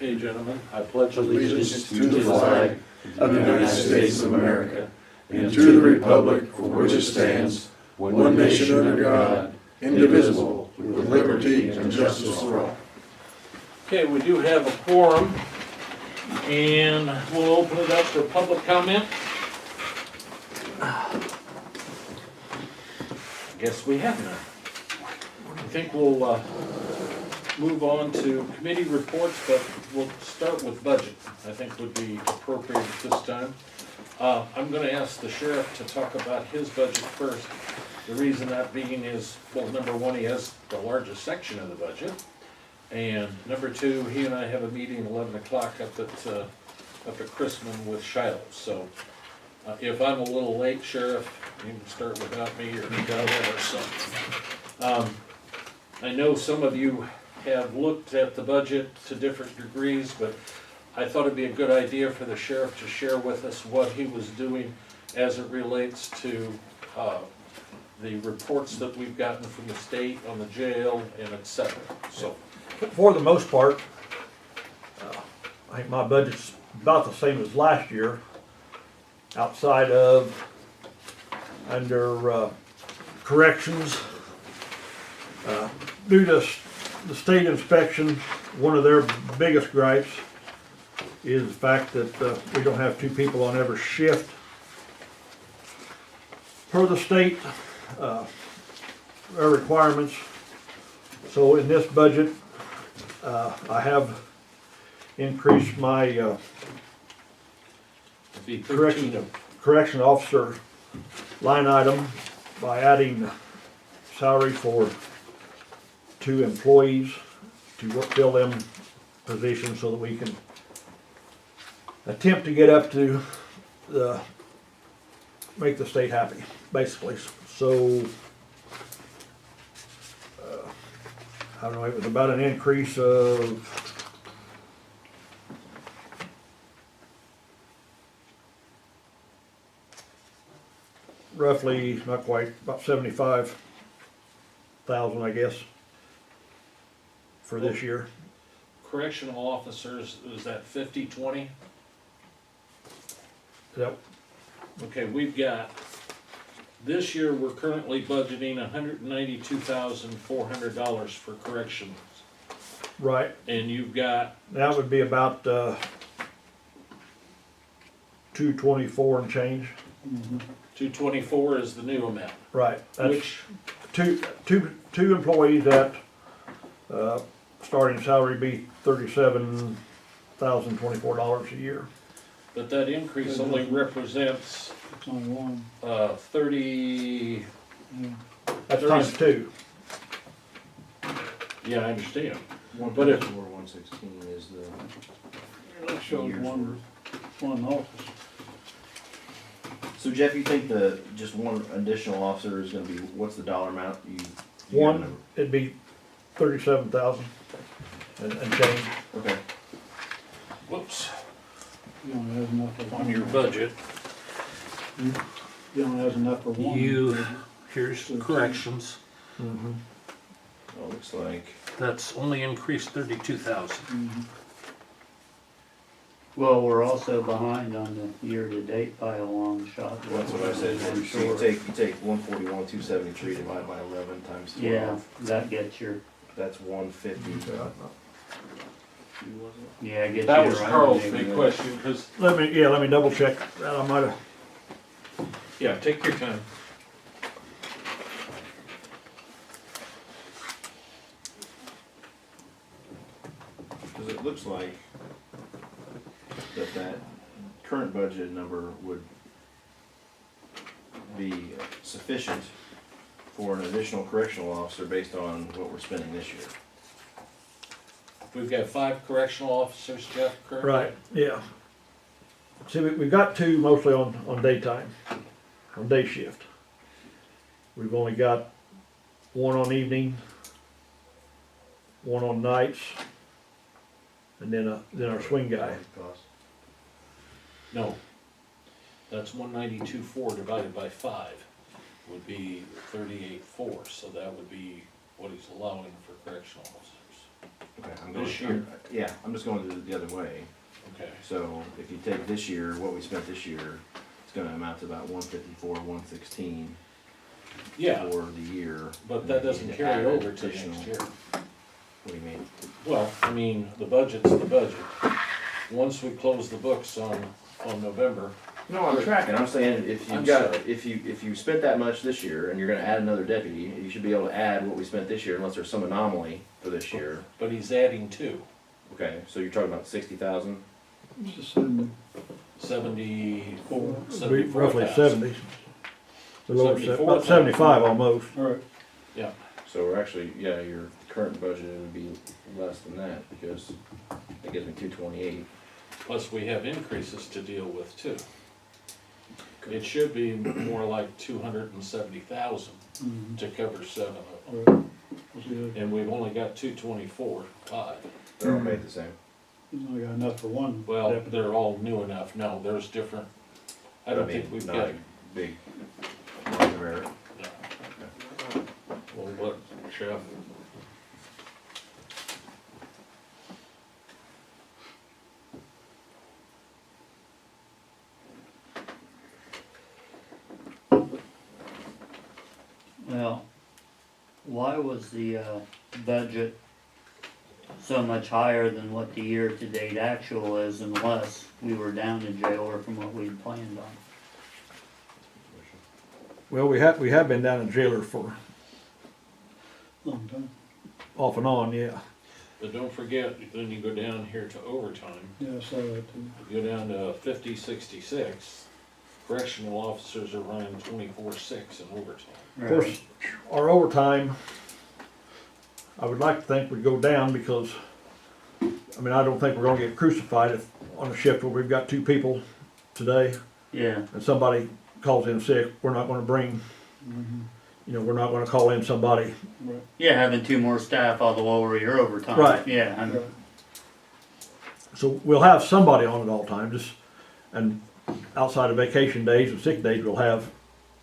Okay, gentlemen, I pledge allegiance to the flag of the United States of America and to the republic for which it stands, one nation under God, indivisible, with liberty and justice for all. Okay, we do have a quorum, and we'll open it up for public comment. I guess we have none. I think we'll move on to committee reports, but we'll start with budget. I think would be appropriate at this time. I'm going to ask the sheriff to talk about his budget first. The reason that being is, well, number one, he has the largest section of the budget. And number two, he and I have a meeting at 11 o'clock up at Chrisman with Shiloh. So if I'm a little late, Sheriff, you can start without me or whatever. So I know some of you have looked at the budget to different degrees, but I thought it'd be a good idea for the sheriff to share with us what he was doing as it relates to the reports that we've gotten from the state on the jail and et cetera. So, for the most part, I think my budget's about the same as last year, outside of under corrections. Due to the state inspection, one of their biggest gripes is the fact that we don't have two people on every shift. Per the state, their requirements. So in this budget, I have increased my correction officer line item by adding salary for 2 employees to fill them positions so that we can attempt to get up to make the state happy, basically. So I don't know, it was about an increase of roughly, not quite, about 75,000, I guess, for this year. correctional officers, is that 50-20? Yep. Okay, we've got, this year we're currently budgeting $192,400 for corrections. Right. And you've got, That would be about 224 and change. 224 is the new amount. Right. That's Which, two employees at starting salary be $37,024 a year. but that increase only represents It's only one. 30, That's 30 times 2. yeah, I understand. But But if- 116 is the That shows year's one office. So Jeff, you think just one additional officer is going to be, what's the dollar amount? You One, it'd be 37,000 and change. Okay. Whoops, You only have enough for on one. your budget, You only have enough for one. here's corrections. Mm-hmm. Oh, looks like. That's only increased 32,000. Mhm. Well, we're also behind on the year-to-date by a long shot. Well, that's what I said. I'm So you sure. take 141, 273 divided by 11 times 12. Yeah, that gets your, That's 150. yeah, gets That you was around Carl's maybe. big question, because, Let me double check that. I might have. yeah, take your time. Because it looks like that current budget number would be sufficient for an additional correctional officer based on what we're spending this year. We've got 5 correctional officers, Jeff, currently. Right, yeah. See, we've got 2 mostly on daytime, on day shift. We've only got 1 on evening, 1 on nights, and then our swing guy. No. That's 192.4 divided by 5 would be 38.4, so that would be what he's allowing for correctional officers. Okay. I'm going, This year. yeah, I'm just going the other way. Okay. So if you take this year, what we spent this year, it's gonna amount to about 154, 116 Yeah, for the year. but And that then you doesn't need to carry add over to additional- next year. What do you mean? Well, I mean, the budget's the budget. Once we close the books on November, No, I'm tracking, I'm saying if I'm you've got, sorry. if you spent that much this year and you're gonna add another deputy, you should be able to add what we spent this year unless there's some anomaly for this year. but he's adding two, Okay, so you're talking about 60,000? It's just sitting 74, Be 74,000. roughly 70. The lower, about 74,000. 75 almost. there. All right, Yeah, So we're actually, yeah, your current budget would be less than that because it gives me 228. plus we have increases to deal with too. It should be more like 270,000 mhm, to cover 7 of all them. right. We'll see that. And we've only got 224.5. They're all made the same. You only got enough for one. Well, deputy. they're all new enough. No, there's different. I don't think we've not got. a big margin of error. No. Well, what, Jeff? Well, why was the, budget so much higher than what the year-to-date actual is unless we were down in jail or from what we'd planned on? Well, we have been down in jailer for Long time. off and on, yeah. But don't forget, then you go down here to overtime. Yeah, I saw that too. You go down to 50-66. Correctional officers are running 24/6 in overtime. Of course, our overtime, I would like to think would go down because, I mean, I don't think we're gonna get crucified if, on a shift where we've got 2 people today Yeah, and somebody calls in sick, we're not gonna bring, Mhm, you know, we're not gonna call in somebody. right, yeah, having 2 more staff all the lower your overtime. Right. Yeah, I'm, right. So we'll have somebody on at all times, and outside of vacation days and sick days, we'll have,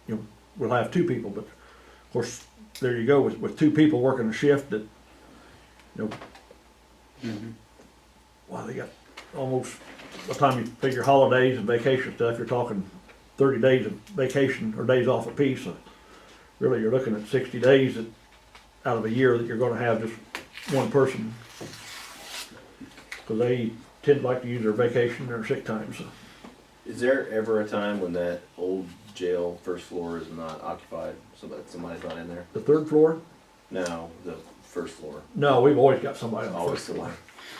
you know, we'll have 2 people, but of course, there you go, with 2 people working a shift that, you know, mhm. wow, they got almost, by the time you figure holidays and vacation stuff, you're talking 30 days of vacation or days off apiece. So really, you're looking at 60 days out of a year that you're gonna have just one person. Cause they tend to like to use their vacation or sick time, so. Is there ever a time when that old jail first floor is not occupied? Somebody's not in there? The 3rd floor? No, the first floor. No, we've always got somebody on the Always 1st floor.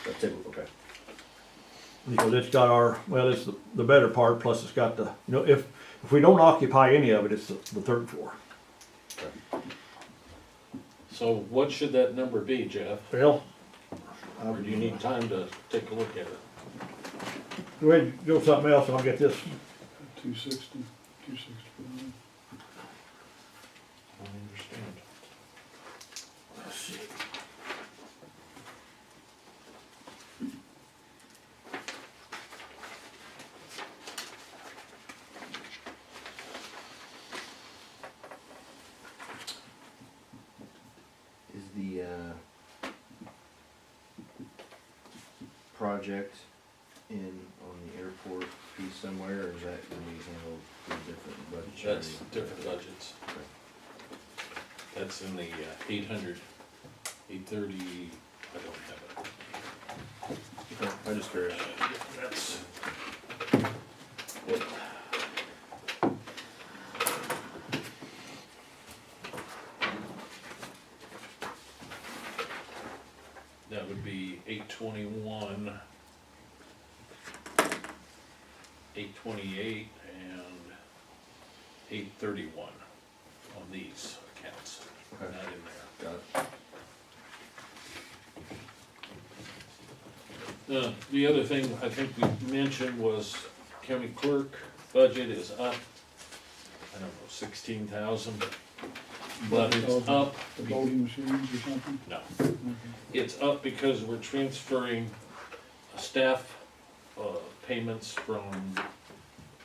That's typical, okay. Because it's got it's the better part, plus it's got the, you know, if we don't occupy any of it, it's the 3rd floor. So what should that number be, Jeff? Well, Or do you need time to take a look at it? go ahead and go something else and I'll get this. 260. I understand. Let's see. Is the, project on the airport piece somewhere, or is that gonna be handled through different budget? That's different budgets. That's in the 800, 830, I don't have it. Okay, I'm just curious. That's. That would be 821, 828, and 831 on these accounts, Okay. not in there. Got it. The other thing I think we mentioned was county clerk budget is up, I don't know, 16,000. But it's up, The voting machines or something? no, Okay. it's up because we're transferring staff, payments from,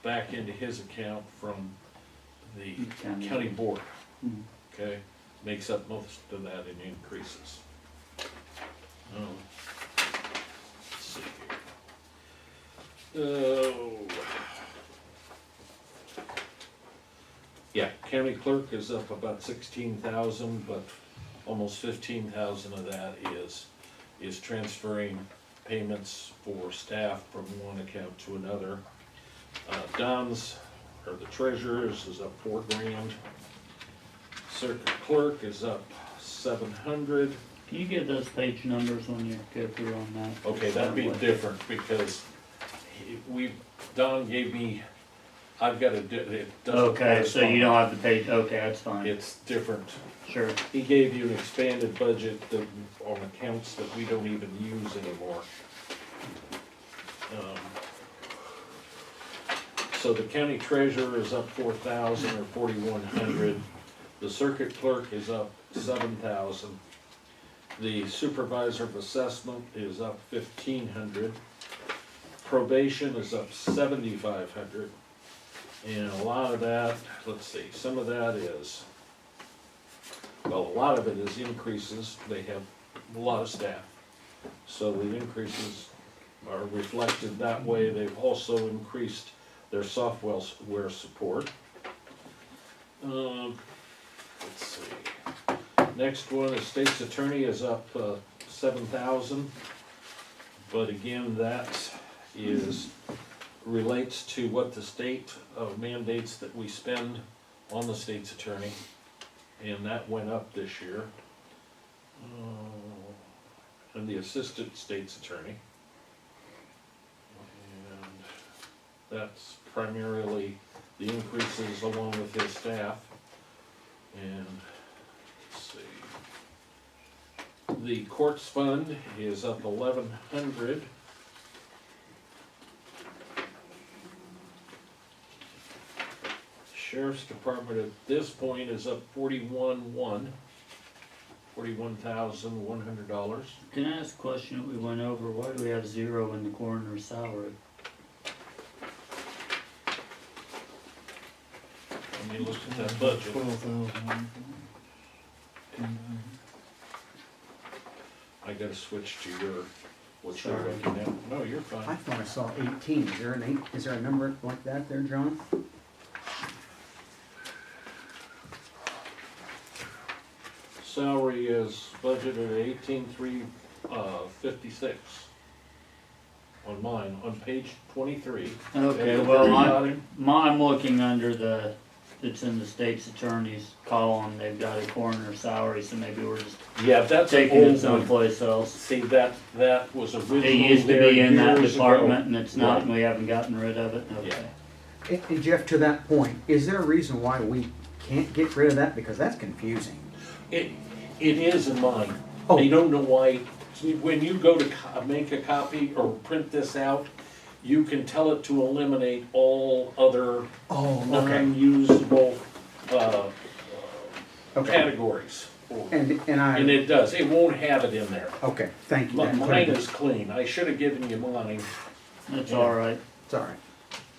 back into his account from the county board, Hmm. okay? Makes up most of that in increases. Yeah, county clerk is up about 16,000, but almost 15,000 of that is transferring payments for staff from one account to another. Don's, or the treasurer's, is up 4 grand. Circuit clerk is up 700. Can you give those page numbers when you go through on that? Okay, that'd be different because Don gave me, I've got it doesn't. Okay, so you don't have the page, okay, that's fine, It's different. sure. He gave you an expanded budget on accounts that we don't even use anymore. So the county treasurer is up 4,000 or 4,100. The circuit clerk is up 7,000. The supervisor of assessment is up 1,500. Probation is up 7,500. And a lot of that, let's see, some of that is, well, a lot of it is increases. They have a lot of staff. So the increases are reflected that way. They've also increased their software support. Let's see. Next one is state's attorney is up 7,000. But again, that relates to what the state mandates that we spend on the state's attorney. And that went up this year. And the assistant state's attorney. And that's primarily the increases along with his staff. And let's see. The courts fund is up 1,100. Sheriff's Department at this point is up $41,100. Can I ask a question that we went over, why do we have 0 in the coroner's salary? Let me look at that budget. 12,000. I gotta switch to what you're Sorry. looking at. No, you're I fine. thought I saw 18. Is there a number like that there, John? Salary is budgeted at 18,356 on mine, on page 23. Okay, At the well, very I'm bottom. looking under it's in the state's attorney's column, they've got a coroner's salary, so maybe we're just Yeah, that's an taking it old one. someplace else. See, that was originally It used to there be in that years ago. department and it's not, Right. and we haven't gotten rid of it, okay. And Jeff, to that point, is there a reason why we can't get rid of that? Because that's confusing. It is in mine. Oh. I don't know why, when you go to make a copy or print this out, you can tell it to eliminate all other Oh, non-usable Okay. categories. And And it does, it won't have it in there. okay, thank you. Mine is clean, I should have given you mine, That's Yeah. alright. It's all right.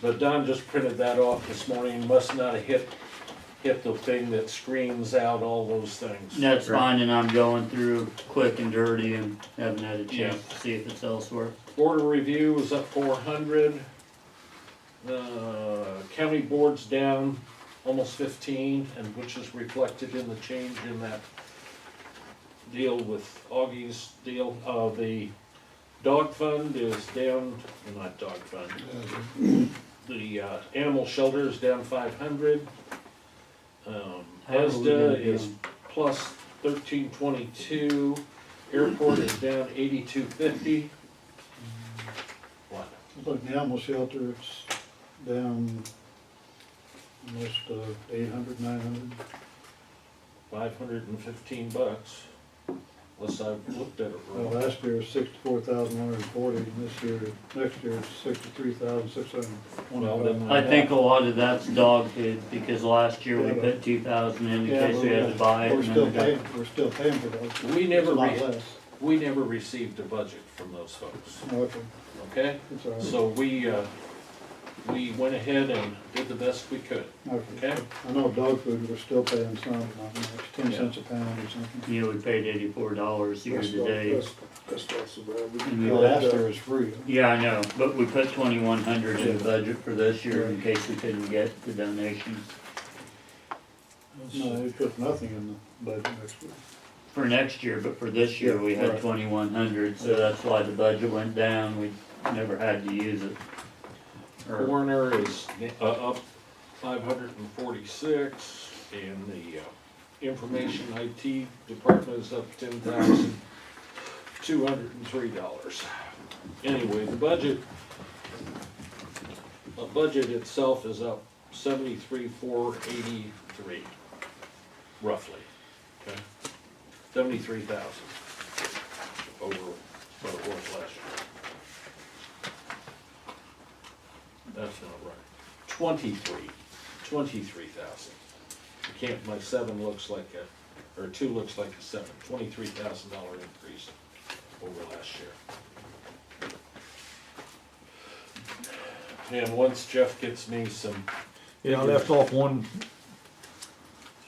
but Don just printed that off this morning, must not have hit the thing that screens out all those things. That's Right. fine, and I'm going through quick and dirty and haven't had a Yeah. chance to see if it's elsewhere. Board of Review is up 400. County board's down almost 15, and which is reflected in the change in that deal with Augie's deal. The dog fund is down, not dog fund, the animal shelter is down 500. How are we gonna ESDA do? is plus 1322. Airport is down 8250. What? Like the animal shelter, it's down almost 800, 900. $515, unless I've looked at it Well, wrong. last year was 64,140, and this year, next year it's 63,625. Well, then I think a lot of that's dog food, because last year we put 2,000 in Yeah, case we had to buy it. We're and still then we got- paying, we're still paying for those. We never It's a lot re- less. We never received a budget from those folks, Okay, okay? it's all right. So we went ahead and did the best we could, Okay. okay? I know dog food, we're still paying some, not much, 10 cents a pound or something. Yeah, we paid $84 year to date. That's not so bad. We And can we Well, collect after that. is free. Yeah, I know, but we put 2,100 in the budget for this year in case we couldn't get the donations. No, they put nothing in the budget next week. For next year, but for this year, we had Right. 2,100, so that's why the budget went down, we never had to use it. Or- Coroner is up 546, and the information IT department is up $10,203. Anyway, the budget itself is up 73,483, roughly, okay? 73,000 over what it was last year. That's not right. 23,000. You can't, my 7 looks like or 2 looks like a 7. $23,000 increase over last year. And once Jeff gets me some, Yeah, I left off one.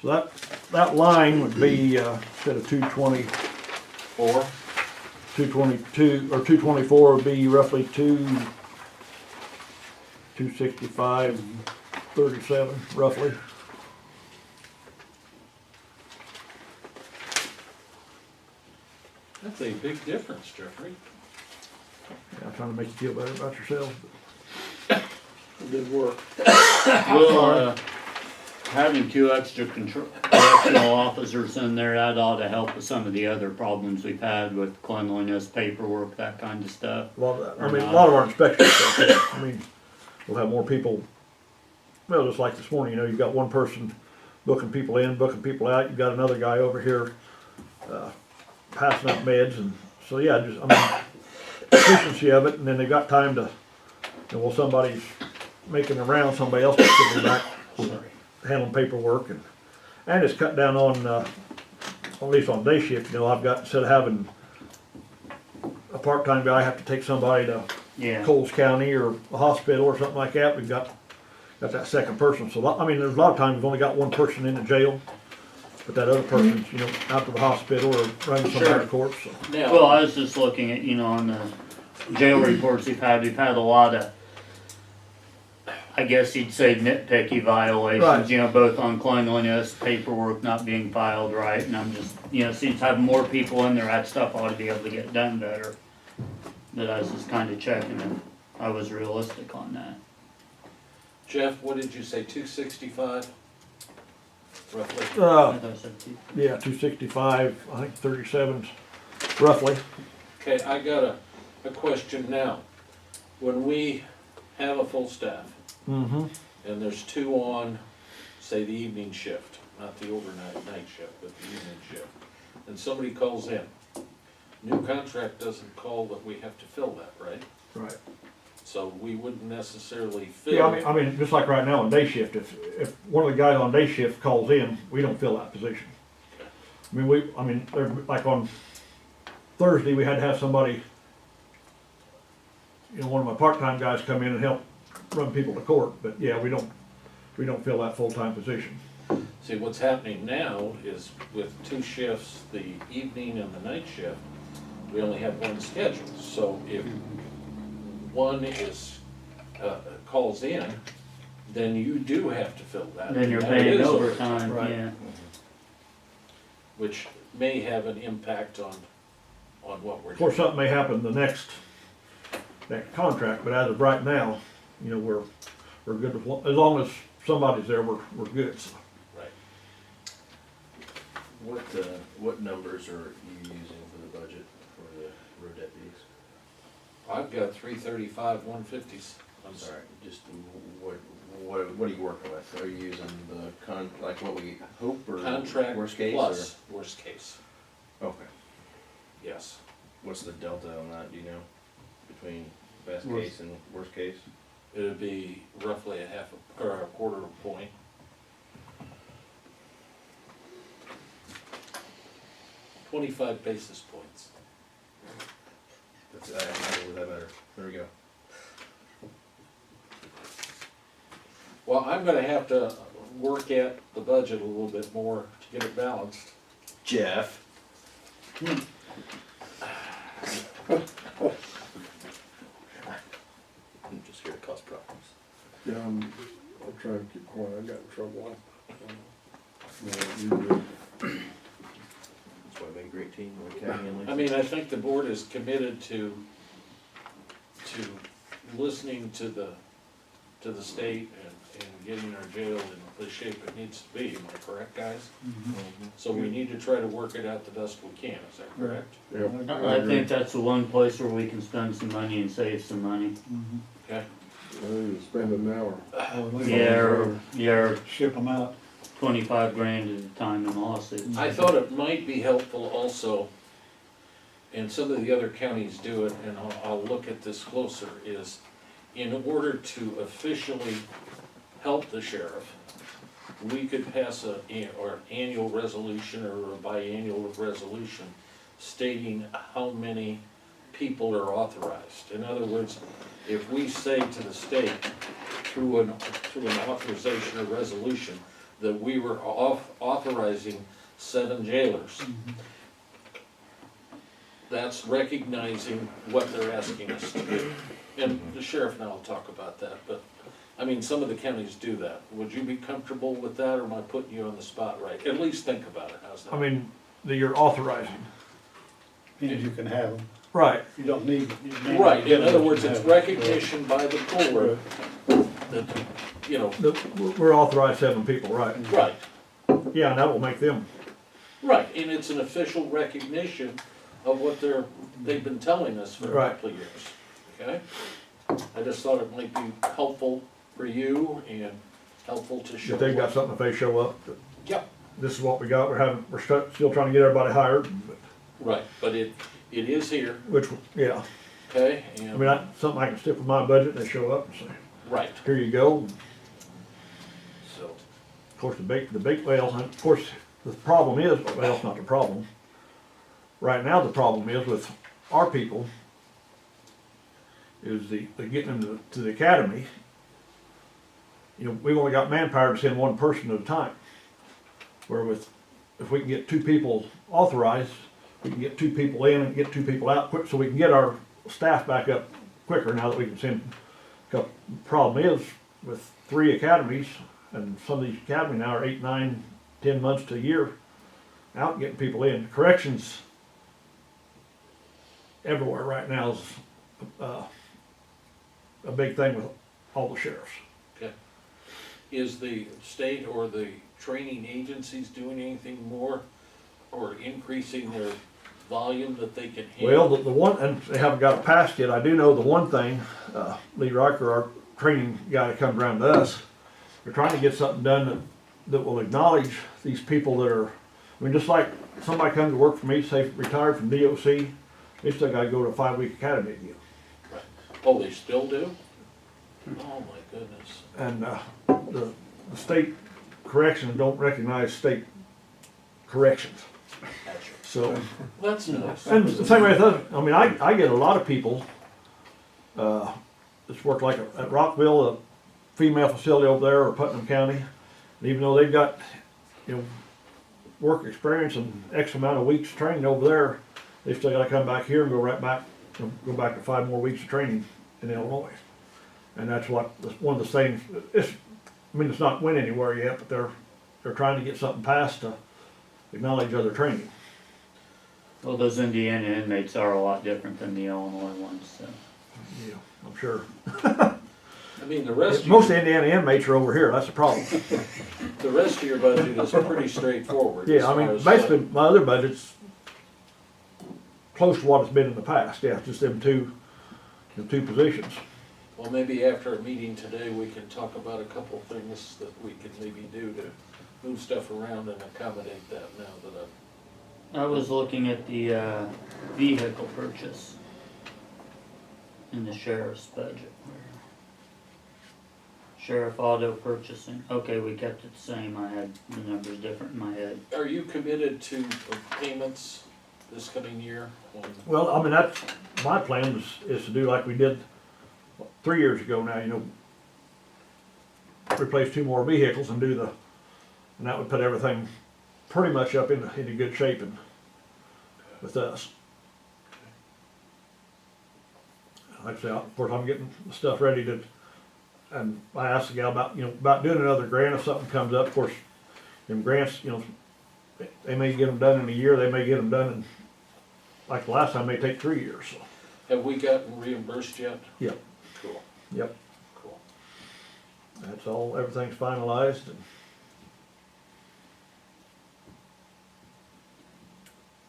So that line would be, instead of 222, or 224 would be roughly 265.37, roughly. that's a big difference, Jeffrey. Yeah, I'm trying to make you feel better about yourself. Good work. Well, having 2 extra correctional officers in there, that ought to help with some of the other problems we've had with cleanliness, paperwork, that kind of stuff. A lot of a lot of our inspections stuff, yeah. I mean, we'll have more people, well, just like this morning, you know, you've got one person booking people in, booking people out, you've got another guy over here, passing out meds, and so, yeah, just, I mean, efficiency of it, and then they've got time to, you know, while somebody's making a round, somebody else is sitting back, handling paperwork, and it's cut down on, at least on day shift, you know, I've got, instead of having a part-time guy have to take somebody to Yeah. Coles County or a hospital or something like that, we've got that second person, so, I mean, there's a lot of times we've only got one person in the jail, but that other person's, you know, out to the hospital or running somebody to court, so. Now, Well, I was just looking at, you know, on the jail reports we've had a lot of, I guess you'd say nitpicky violations, Right. you know, both on cleanliness, paperwork not being filed right, and I'm just, you know, since having more people in there, that stuff ought to be able to get done better. That I was just kinda checking if I was realistic on that. Jeff, what did you say, 265? Roughly? I thought I said two. Yeah, 265, I think 37's roughly. Okay, I got a question now. When we have a full staff, Mm-hmm. and there's 2 on, say, the evening shift, not the overnight night shift, but the evening shift, and somebody calls in, new contract doesn't call that we have to fill that, right? Right. So we wouldn't necessarily Yeah, fill. I mean, just like right now on day shift, if one of the guys on day shift calls in, we don't fill that position. I mean, like on Thursday, we had to have somebody, you know, one of my part-time guys come in and help run people to court, but yeah, we don't fill that full-time position. See, what's happening now is with 2 shifts, the evening and the night shift, we only have one schedule. So if one is, calls in, then you do have to fill that. Then you're And that paying is overtime, right. yeah. Which may have an impact on what we're Of doing. course, something may happen the next contract, but as of right now, you know, we're good with, as long as somebody's there, we're good, so. Right. What numbers are you using for the budget for the road deputies? I've got 335, 150s. I'm sorry, just what are you working with? Are you using the like what we hope or Contract worst case plus worst case, or? Okay. yes. What's the delta on that, do you know? Between best Worst. case and worst case? It would be roughly a quarter of a point. $25 basis points. That's, I go with that better. There we go. Well, I'm gonna have to work at the budget a little bit more to get it balanced. Jeff. I'm just here to cause problems. Yeah, I'll try to keep quiet, I got in trouble. Yeah, you do. That's why we make a great team, like Kathy and Lisa. I mean, I think the board is committed to listening to the state and getting our jail in the shape it needs to be, am I correct, guys? So we need to try to work it out the best we can, is that correct? Yep. I think that's the one place where we can spend some money and save some money. Okay, I need to spend an hour. Yeah, Ship them out. 25 grand at a time in lawsuits. I thought it might be helpful also, and some of the other counties do it, and I'll look at this closer, is in order to officially help the sheriff, we could pass or an annual resolution or a biannual resolution stating how many people are authorized. In other words, if we say to the state through an authorization or resolution that we were authorizing 7 jailers, that's recognizing what they're asking us to do. And the sheriff and I will talk about that, but, I mean, some of the counties do that. Would you be comfortable with that, or am I putting you on the spot right? At least think about it, how's that? I mean, that you're authorizing. Means you can have them. Right. You don't need. Right, in other words, it's recognition by the board that, you know, We're authorized 7 people, right? right, Yeah, and that will make them. right, and it's an official recognition of what they've been telling us for a Right. couple of years, okay? I just thought it might be helpful for you and helpful to show. If they've got what- something, if they show up, that Yep, this is what we got, we're still trying to get everybody hired, but- right, but it is here, which, yeah. okay? I And, mean, something I can stick with my budget, they show up and say, right, here you go. so, Of course, the big, well, and of course, the problem is, well, it's not the problem. Right now, the problem is with our people, is the getting them to the academy. You know, we've only got manpower to send 1 person at a time. Where if we can get 2 people authorized, we can get 2 people in and get 2 people out quick, so we can get our staff back up quicker now that we can send. The problem is, with 3 academies, and some of these academies now are 8, 9, 10 months to a year out getting people in. Corrections everywhere right now is a big thing with all the sheriffs. okay. Is the state or the training agencies doing anything more or increasing their volume that they can handle? Well, the one, and they haven't got it passed yet, I do know the one thing, Lee Riker, our training guy that comes around to us, we're trying to get something done that will acknowledge these people that are, I mean, just like somebody comes to work for me, say retired from DOC, they still gotta go to a 5-week academy again. Oh, they still do? Oh, my goodness. And the state corrections don't recognize state corrections. Gotcha. So, That's nice. and the same way with us, I mean, I get a lot of people, that's worked like at Rockville, a female facility over there, or Putnam County. And even though they've got, you know, work experience and X amount of weeks training over there, they still gotta come back here and go right back, you know, go back to 5 more weeks of training in Illinois. And that's one of the things, it's, I mean, it's not went anywhere yet, but they're trying to get something passed to acknowledge other training. Well, those Indiana inmates are a lot different than the Illinois ones, so. Yeah, I'm sure. I mean, the rest Most of of the Indiana inmates are over here, that's the problem. your budget is pretty straightforward. as Yeah, I far mean, as basically, my other budget's close to what it's been in the past, yeah, just them two positions. Well, maybe after a meeting today, we can talk about a couple things that we can maybe do to move stuff around and accommodate that now that I was looking at the vehicle purchase in the sheriff's budget. Sheriff auto purchasing, okay, we kept it the same, I had the numbers different in my head. Are you committed to payments this coming year? Well, I mean, that's, my plan is to do like we did 3 years ago now, you know. replace 2 more vehicles and and that would put everything pretty much up into good shape and with us. Like I say, of course, I'm getting the stuff ready and I asked the gal about, about doing another grant if something comes up. Of course, them grants, they may get them done in a year, they may get them done in, like the last time, may take 3 years, so. Have we gotten reimbursed yet? Yep. Cool, Yep, cool. that's all, everything's finalized and.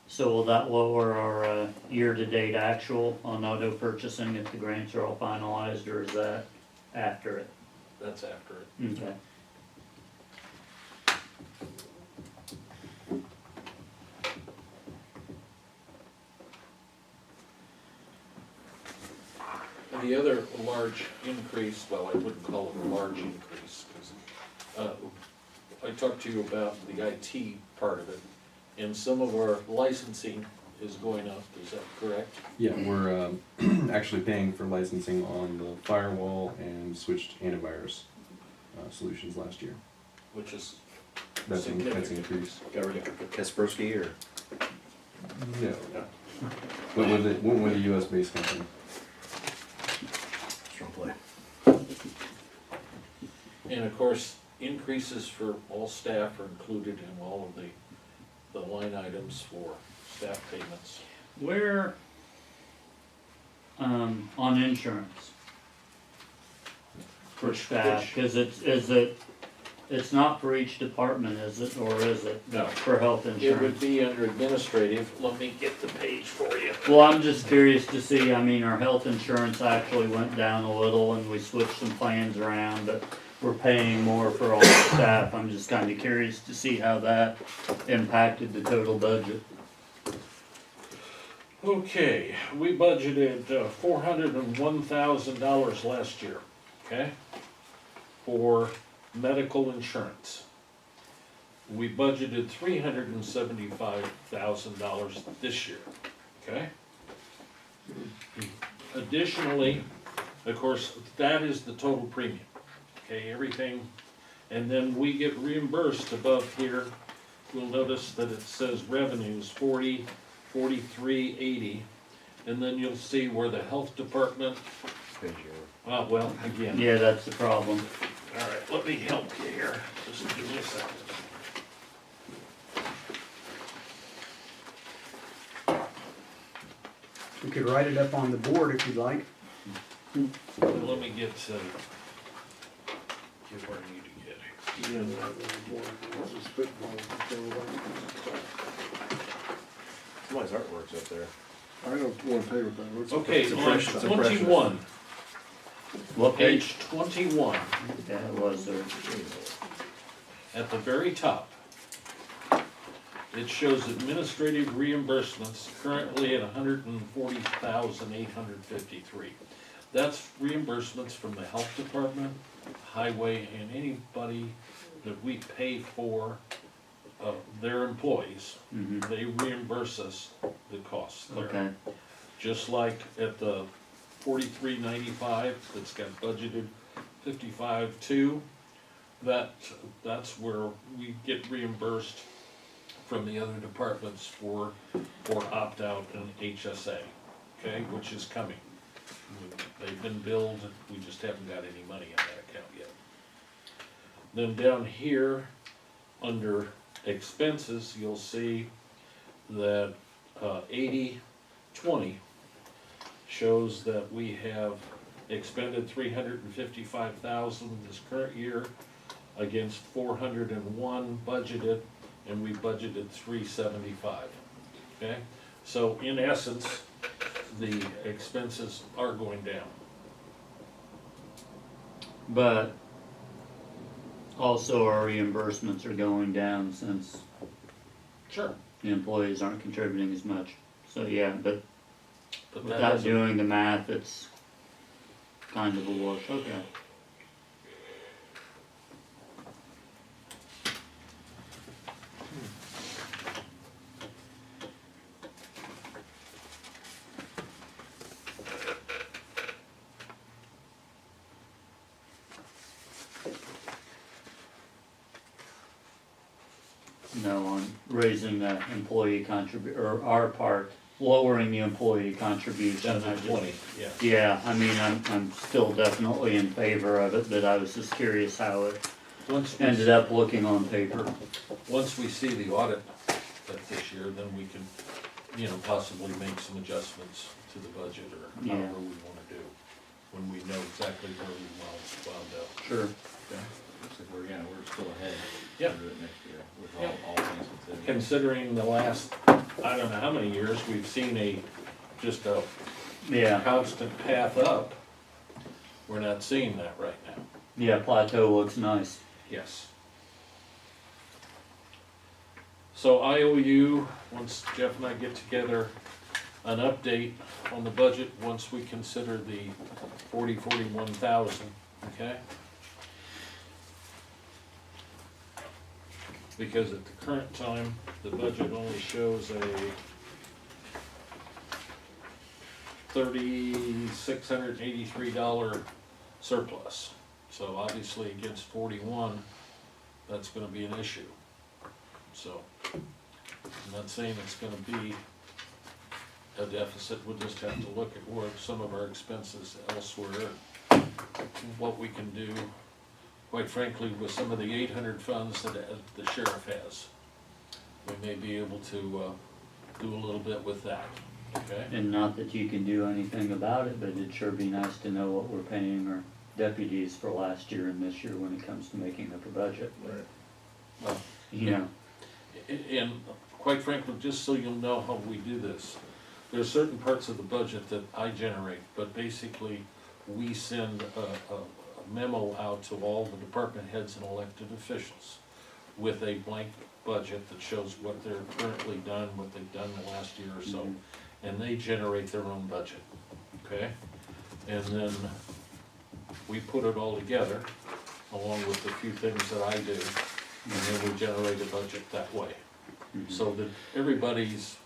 So will that lower our, year-to-date actual on auto purchasing if the grants are all finalized, or is that after it? That's after it. Okay. The other large increase, well, I wouldn't call it a large increase, because I talked to you about the IT part of it, and some of our licensing is going up, is that correct? Yeah, we're actually paying for licensing on the firewall and switched antivirus solutions last year. Which is That's significant. increased. Got rid of Kaspersky or? No. Went with a US based company. Strong play. And of course, increases for all staff are included in all of the line items for staff payments. Where, on insurance for staff, cause it's not for each department, is it, or is it? No. For health It would insurance? be under administrative, let me get the page for you. Well, I'm just curious to see, I mean, our health insurance actually went down a little and we switched some plans around, but we're paying more for all the staff. I'm just kinda curious to see how that impacted the total budget. Okay, we budgeted $401,000 last year, okay? For medical insurance. We budgeted $375,000 this year, okay? Additionally, of course, that is the total premium, okay, everything. And then we get reimbursed above here. You'll notice that it says revenues 4380, and then you'll see where the health department, well, again. Yeah, that's the problem. All right, let me help you here, just give me a second. We could write it up on the board if you'd like. Let me get where I need to get here. Somebody's artwork's up there. I don't wanna pay with that. What's- Okay, It's on impression- it's impression. 21, What page? page 21, Yeah, it was there. at the very top, it shows administrative reimbursements currently at $140,853. That's reimbursements from the health department, highway, and anybody that we pay for their employees. Mhm. They reimburse us the costs there. Okay, Just like at the 4395, that's got budgeted 55.2, that's where we get reimbursed from the other departments for opt-out and HSA, okay, which is coming. They've been billed, we just haven't got any money in that account yet. Then down here, under expenses, you'll see that 80/20 shows that we have expended 355,000 this current year against 401 budgeted, and we budgeted 375, okay? So in essence, the expenses are going down. but also our reimbursements are going down since Sure. the employees aren't contributing as much. So yeah, but But that without doesn't, doing the math, it's kind of a wash, okay. raising the employee or our part, lowering the employee contribution. Down I to just- 20, yeah. Yeah, I mean, I'm still definitely in favor of it, but I was just curious how it Once we, ended up looking on paper. once we see the audit this year, then we can, possibly make some adjustments to the budget or Yeah. however we wanna do, when we know exactly where we wound up. Sure. So we're still ahead. Yep. For it next year, with Yep. all things considered. Considering the last, I don't know how many years, we've seen just a Yeah, constant path up. We're not seeing that right now. yeah, plateau looks nice. Yes. So I owe you, once Jeff and I get together, an update on the budget, once we consider the 41,000, okay? Because at the current time, the budget only shows a $3,683 surplus. So obviously against 41, that's gonna be an issue. So, I'm not saying it's gonna be a deficit, we'll just have to look at where some of our expenses elsewhere, what we can do, quite frankly, with some of the 800 funds that the sheriff has. We may be able to, do a little bit with that, okay? And not that you can do anything about it, but it'd sure be nice to know what we're paying our deputies for last year and this year when it comes to making up a budget. Right. Well, You know, and quite frankly, just so you'll know how we do this, there's certain parts of the budget that I generate, but basically, we send a memo out to all the department heads and elected officials with a blank budget that shows what they're currently done, what they've done the last year or so, and they generate their own budget, okay? And then we put it all together, along with the few things that I do, and then we generate a budget that way. So that everybody's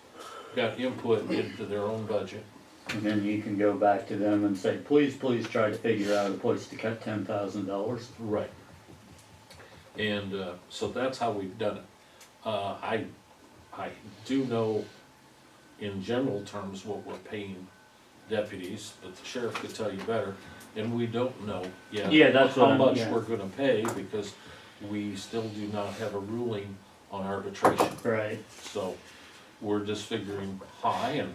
got input into their own budget. and then you can go back to them and say, please, please try to figure out a place to cut $10,000. Right. And, so that's how we've done it. I do know in general terms what we're paying deputies, but the sheriff could tell you better. And we don't know yet. Yeah, that's what how I'm- much yeah. we're gonna pay, because we still do not have a ruling on arbitration. Right. So, we're just figuring high and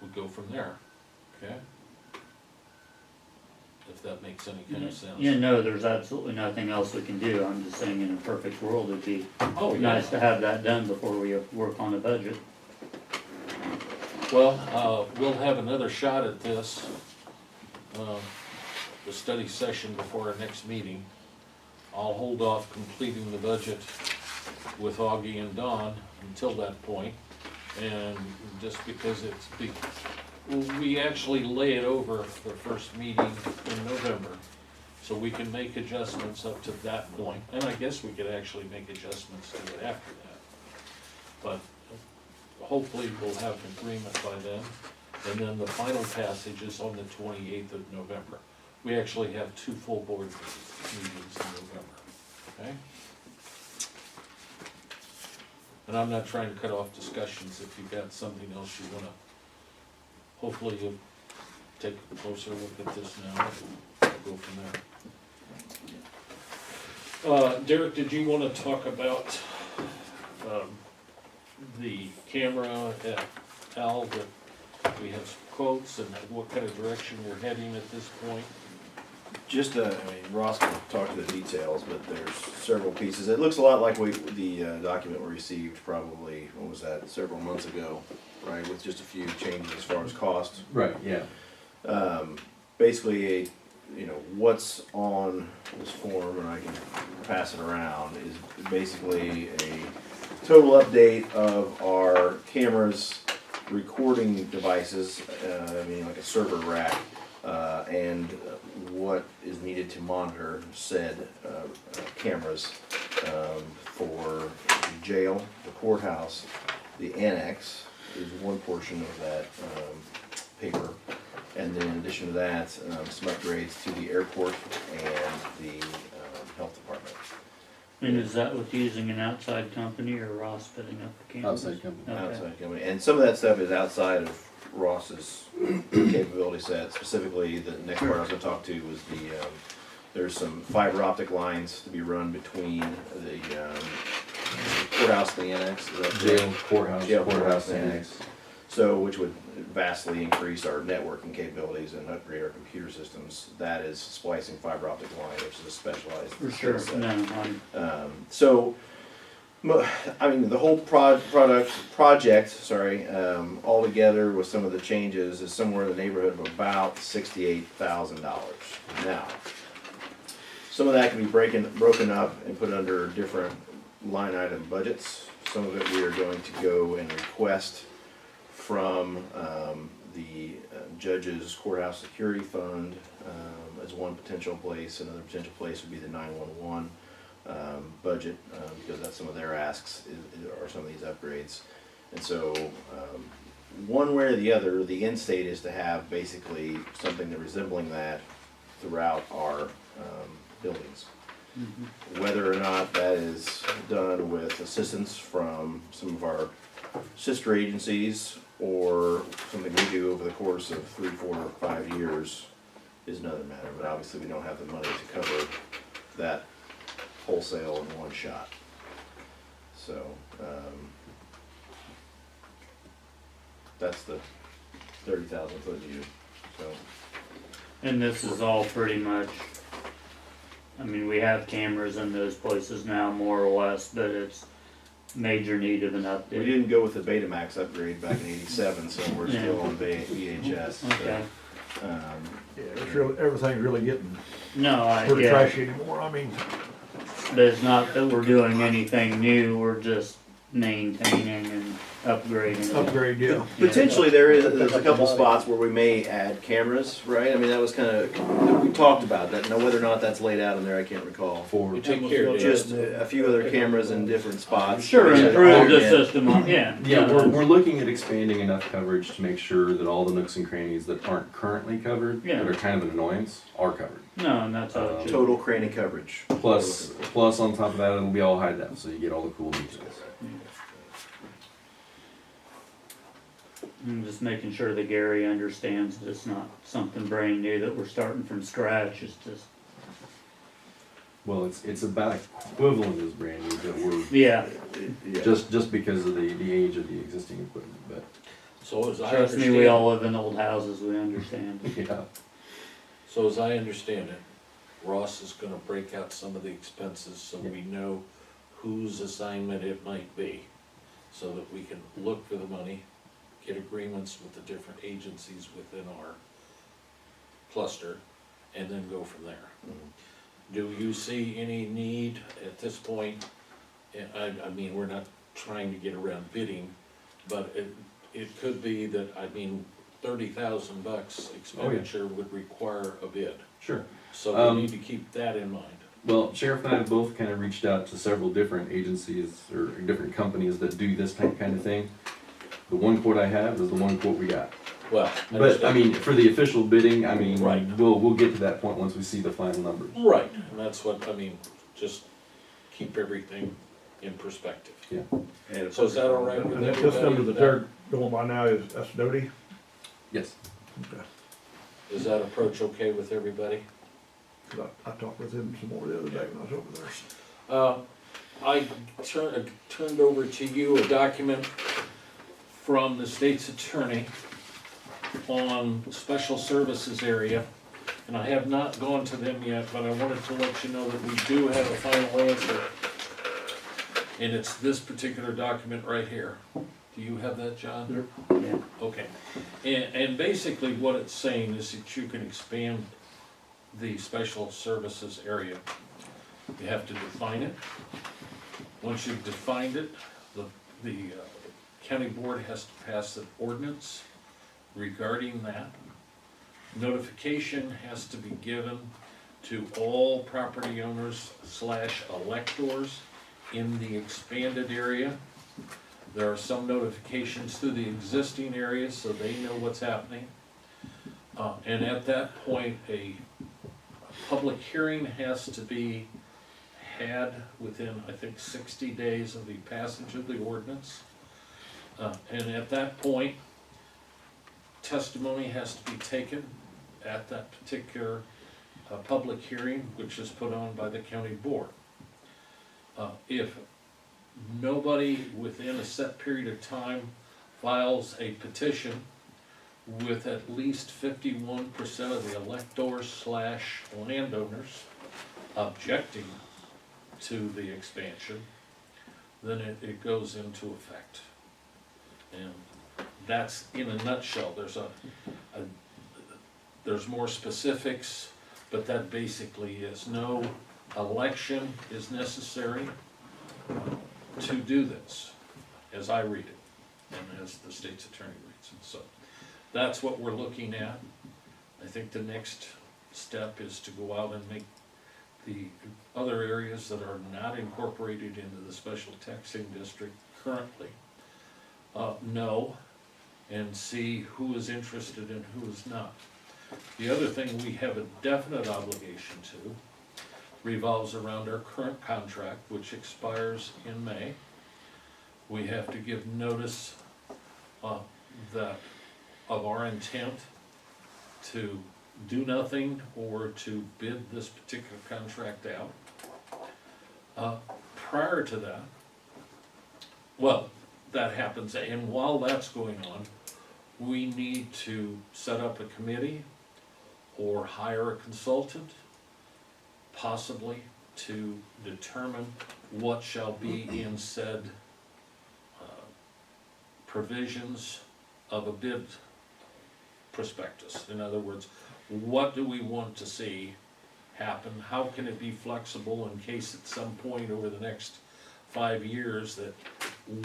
we go from there, okay? If that makes any kind of sense. Yeah, no, there's absolutely nothing else we can do. I'm just saying in a perfect world, it'd be Oh, yeah. nice to have that done before we work on a budget. Well, we'll have another shot at this, the study session before our next meeting. I'll hold off completing the budget with Augie and Don until that point, and just because we actually lay it over the first meeting in November, so we can make adjustments up to that point, and I guess we could actually make adjustments to it after that. But hopefully we'll have an agreement by then, and then the final passage is on the 28th of November. We actually have 2 full board meetings in November, okay? And I'm not trying to cut off discussions. If you've got something else you wanna, hopefully you'll take a closer look at this now, and go from there. Derek, did you wanna talk about, the camera at Al, that we have some quotes, and what kind of direction we're heading at this point? Just, Ross can talk to the details, but there's several pieces. It looks a lot like the document we received probably, what was that, several months ago, right, with just a few changes as far as cost. Right, yeah. Basically, what's on this form, and I can pass it around, is basically a total update of our cameras, recording devices, like a server rack, and what is needed to monitor said cameras for the jail, the courthouse, the annex is one portion of that paper. And then in addition to that, some upgrades to the airport and the health department. And is that with using an outside company or Ross putting up the cameras? Outside company. Okay. outside company. And some of that stuff is outside of Ross's capability set. Specifically, the next part I was gonna talk to was there's some fiber optic lines to be run between the courthouse and the annex. Is that Jail, courthouse, Jail, courthouse annex. So, which would vastly increase our networking capabilities and upgrade our computer systems. That is splicing fiber optic line, which is a specialized For sure, skill no, set. I'm, So, I mean, the whole project, all together with some of the changes is somewhere in the neighborhood of about $68,000. Now, some of that can be broken up and put under different line item budgets. Some of it we are going to go and request from the judge's courthouse security fund as one potential place. Another potential place would be the 911 budget, because that's some of their asks are some of these upgrades. And so one way or the other, the end state is to have basically something that resembling that throughout our buildings. Whether or not that is done with assistance from some of our sister agencies or something we do over the course of 3, 4, or 5 years is another matter. But obviously we don't have the money to cover that wholesale in one shot. So that's the 30,000 foot view. So and this is all pretty much, I mean, we have cameras in those places now, more or less, but it's major need of an we update. didn't go with the Betamax upgrade back in '87, so we're still on VHS. So, Okay, Yeah, it's really, everything's really getting no, pretty yeah, trashy anymore, I mean, but it's not that we're doing anything new, we're just maintaining and upgrading. it. upgrade, yeah. Potentially, there's a couple spots where we may add cameras, right? I mean, that was kind of, we talked about that. Now, whether or not that's laid out in there, I can't recall. For, You take care of Just a few other cameras in different spots. Sure, Yeah. improve the Yeah. system, yeah. yeah, we're looking at expanding enough coverage to make sure that all the nooks and crannies that aren't currently covered, Yeah. that are kind of an annoyance, are covered. No, and that's how it should. Total cranny coverage. Plus on top of that, it'll be all high def, so you get all the cool details. And just making sure that Gary understands that it's not something brand new, that we're starting from scratch, it's just, Well, it's about equivalent as brand new, but we're, yeah. Yeah. just because of the age of the existing equipment, but, So as I Trust me, we understand, all live in old houses, we understand. yeah. so as I understand it, Ross is gonna break out some of the expenses so we know whose assignment it might be. So that we can look for the money, get agreements with the different agencies within our cluster, and then go from there. Do you see any need at this point? I mean, we're not trying to get around bidding, but it could be that, I mean, $30,000 expenditure would require a bid. Sure. So we need to keep that in mind. Well, Sheriff and I have both kind of reached out to several different agencies or different companies that do this kind of thing. The one quote I have is the one quote we got. Well, But, I mean, for the official bidding, I mean, Right. we'll get to that point once we see the final numbers. right, and that's what, I mean, just keep everything in perspective. Yeah. And So is that all right with And everybody? this number that they're going by now is Doty? Yes. Okay. Is that approach okay with everybody? 'Cause I talked with him some more the other day when I was over there. I turned over to you a document from the state's attorney on special services area, and I have not gone to them yet, but I wanted to let you know that we do have a final answer. And it's this particular document right here. Do you have that, John? Yeah. Okay. And basically what it's saying is that you can expand the special services area. You have to define it. Once you've defined it, the county board has to pass an ordinance regarding that. Notification has to be given to all property owners / electors in the expanded area. There are some notifications to the existing areas so they know what's happening. And at that point, a public hearing has to be had within, I think, 60 days of the passage of the ordinance. And at that point, testimony has to be taken at that particular public hearing, which is put on by the county board. If nobody within a set period of time files a petition with at least 51% of the electors / landowners objecting to the expansion, then it goes into effect. And that's in a nutshell. There's more specifics, but that basically is no election is necessary to do this, as I read it, and as the state's attorney reads it. So that's what we're looking at. I think the next step is to go out and make the other areas that are not incorporated into the special taxing district currently know, and see who is interested and who is not. The other thing we have a definite obligation to revolves around our current contract, which expires in May. We have to give notice of our intent to do nothing or to bid this particular contract out. Prior to that, well, that happens, and while that's going on, we need to set up a committee or hire a consultant, possibly to determine what shall be in said provisions of a bid prospectus. In other words, what do we want to see happen? How can it be flexible in case at some point over the next 5 years that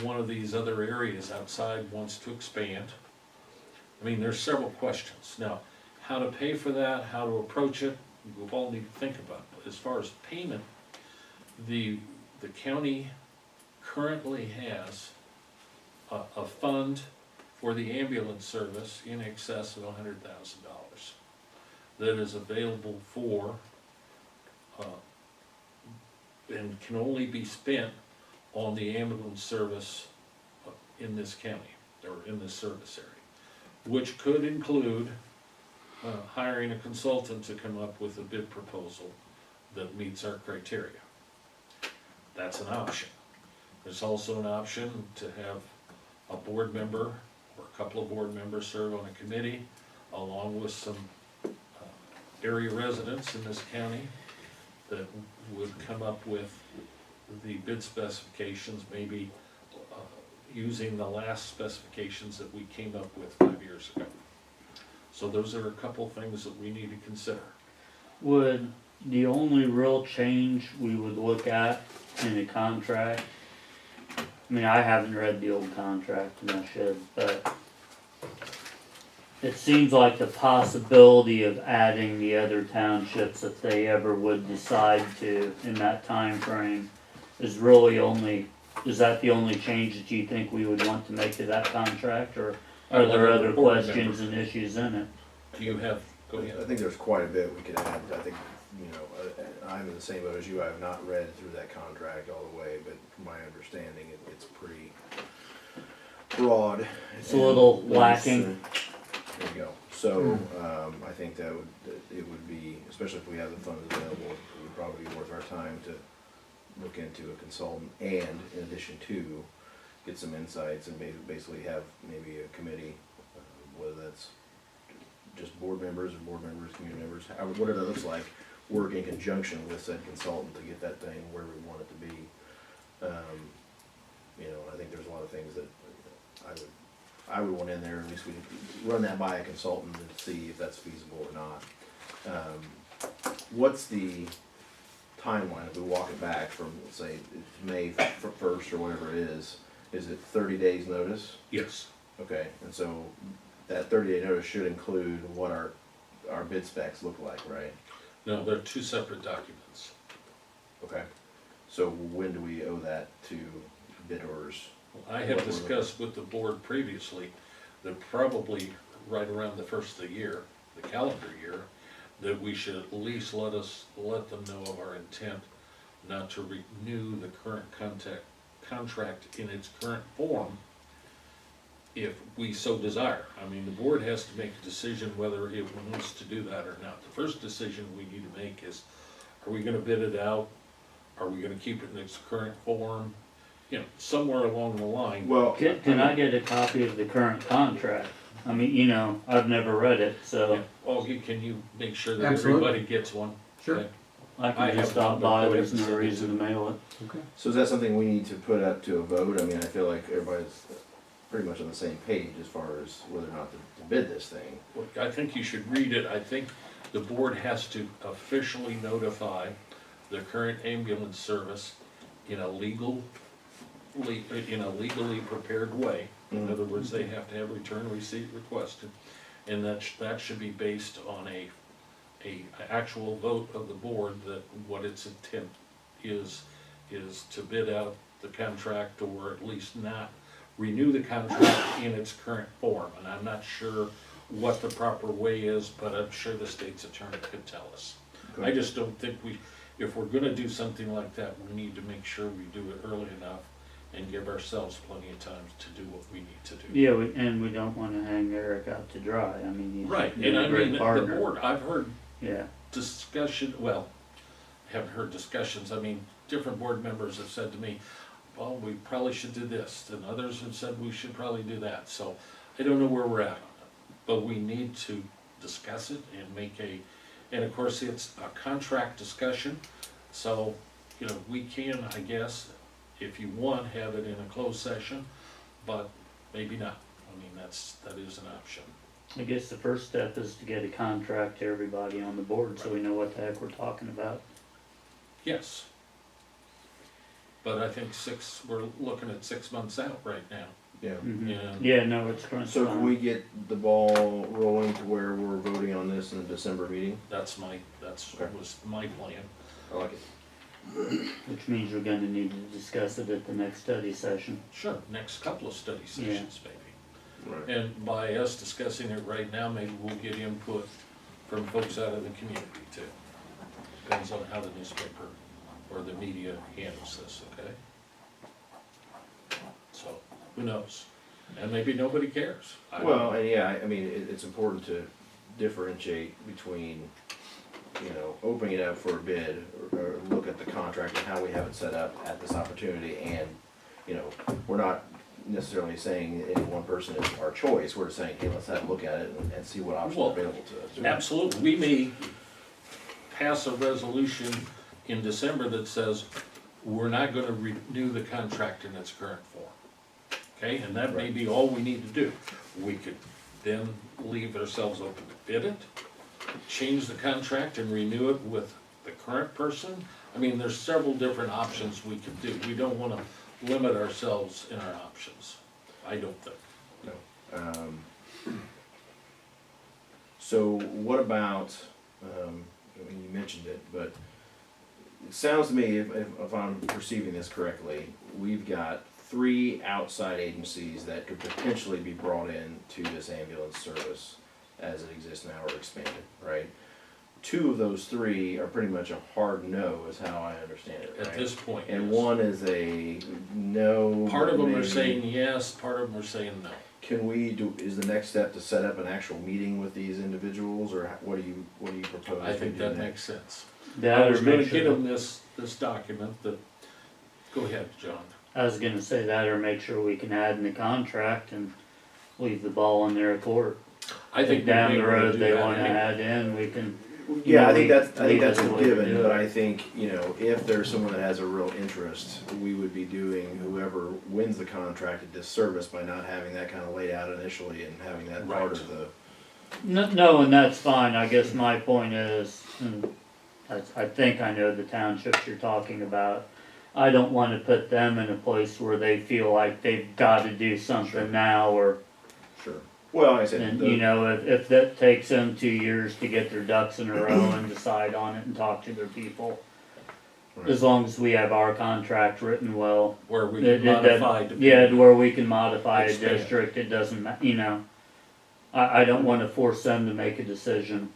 one of these other areas outside wants to expand? I mean, there's several questions. Now, how to pay for that, how to approach it, we'll all need to think about. But as far as payment, the county currently has a fund for the ambulance service in excess of $100,000 that is available for and can only be spent on the ambulance service in this county or in this service area, which could include hiring a consultant to come up with a bid proposal that meets our criteria. That's an option. There's also an option to have a board member or a couple of board members serve on a committee along with some area residents in this county that would come up with the bid specifications, maybe using the last specifications that we came up with 5 years ago. So those are a couple things that we need to consider. Would the only real change we would look at in the contract, I mean, I haven't read the old contract and I should, but it seems like the possibility of adding the other townships if they ever would decide to in that time frame is really only, is that the only change that you think we would want to make to that contract, or are there other questions and issues in it? Do you have, go I ahead. think there's quite a bit we could add. I think, you know, I'm in the same boat as you. I have not read through that contract all the way, but from my understanding, it's pretty broad. It's a little and lacking. There you go. So, I think that it would be, especially if we have the funds available, it would probably be worth our time to look into a consultant and, in addition to, get some insights and basically have maybe a committee, whether that's just board members, community members, whatever that looks like, work in conjunction with said consultant to get that thing where we want it to be. You know, I think there's a lot of things that I would want in there, at least we run that by a consultant and see if that's feasible or not. What's the timeline if we walk it back from, let's say, May 1st or whatever it is it 30 days notice? Yes. Okay, and so that 30-day notice should include what our bid specs look like, right? No, they're two separate documents. Okay, so when do we owe that to bid orders? I have discussed with the board previously that probably right around the first of the year, the calendar year, that we should at least let them know of our intent not to renew the current contract in its current form if we so desire. I mean, the board has to make a decision whether it wants to do that or not. The first decision we need to make is, are we gonna bid it out? Are we gonna keep it in its current form? You know, somewhere along the line. Well, Can I get a copy of the current contract? I mean, you know, I've never read it, so Augie, can you make sure that Absolutely. everybody gets one? Sure. Okay. I I can just have stop one, but by, go there's ahead and no send it reason to mail it. so is that something we need to put up to a vote? I mean, I feel like everybody's pretty much on the same page as far as whether or not to bid this thing. Well, I think you should read it. I think the board has to officially notify the current ambulance service in a legally prepared way. In other words, they have to have return receipt requested, and that should be based on a actual vote of the board that what its intent is to bid out the contract, or at least not renew the contract in its current form. And I'm not sure what the proper way is, but I'm sure the state's attorney could tell us. I just don't think if we're gonna do something like that, we need to make sure we do it early enough and give ourselves plenty of time to do what we need to do. Yeah, and we don't wanna hang Eric out to dry, I mean, he's Right, been and a I great mean, the partner. board, I've heard Yeah, discussion, well, I haven't heard discussions, I mean, different board members have said to me, well, we probably should do this, and others have said we should probably do that, so I don't know where we're at on it. But we need to discuss it and and of course, it's a contract discussion, so, you know, we can, I guess, if you want, have it in a closed session, but maybe not. I mean, that is an option. I guess the first step is to get a contract to everybody on the board, so we know what the heck we're talking about. Yes. But I think we're looking at 6 months out right now. Yeah. And Yeah, no, it's crunch So can time. we get the ball rolling to where we're voting on this in the December meeting? that's Okay. was my plan. I like it. Which means we're gonna need to discuss it at the next study session. Sure, next couple of study sessions, maybe. Right. And by us discussing it right now, maybe we'll get input from folks out of the community too. Depends on how the newspaper or the media handles this, okay? So, who knows? And maybe nobody cares. I don't Well, know. and yeah, I mean, it's important to differentiate between, opening it up for a bid, or look at the contract and how we have it set up at this opportunity, and, we're not necessarily saying any one person is our choice, we're just saying, hey, let's have a look at it and see what options Well, are available to us. Absolutely, we may pass a resolution in December that says, we're not gonna renew the contract in its current form. Okay, and that may be all we need to do. We could then leave ourselves open to bid it, change the contract and renew it with the current person. I mean, there's several different options we could do. We don't wanna limit ourselves in our options, I don't think. So what about, I mean, you mentioned it, but it sounds to me, if I'm perceiving this correctly, we've got 3 outside agencies that could potentially be brought in to this ambulance service as it exists now or expanded, right? 2 of those 3 are pretty much a hard no, is how I understand it, right? At this point, And yes. one is a no. Part of but them are maybe. saying yes, part of them are saying no. Can we is the next step to set up an actual meeting with these individuals, or what do you propose? I think we do that next? makes sense. I That was or gonna make get sure, them this document that, go ahead, John. I was gonna say that or make sure we can add in the contract and leave the ball in their court. I think If down we may the wanna road do they that wanna anyway. add in, we can. Yeah, I think leave- that's leave it a the way we given, do but it. I think, if there's someone that has a real interest, we would be doing whoever wins the contract a disservice by not having that kind of laid out initially and having that part Right. of the. No, and that's fine, I guess my point is, and I think I know the townships you're talking about. I don't wanna put them in a place where they feel like they've gotta do something now, or, Sure. Well, like I said, and if that takes them 2 years to get their ducks in a row and decide on it and talk to their people. Right. As long as we have our contract written well, Where we It- can it- modify. yeah, to where we can modify a Expand. district, it doesn't I don't wanna force them to make a decision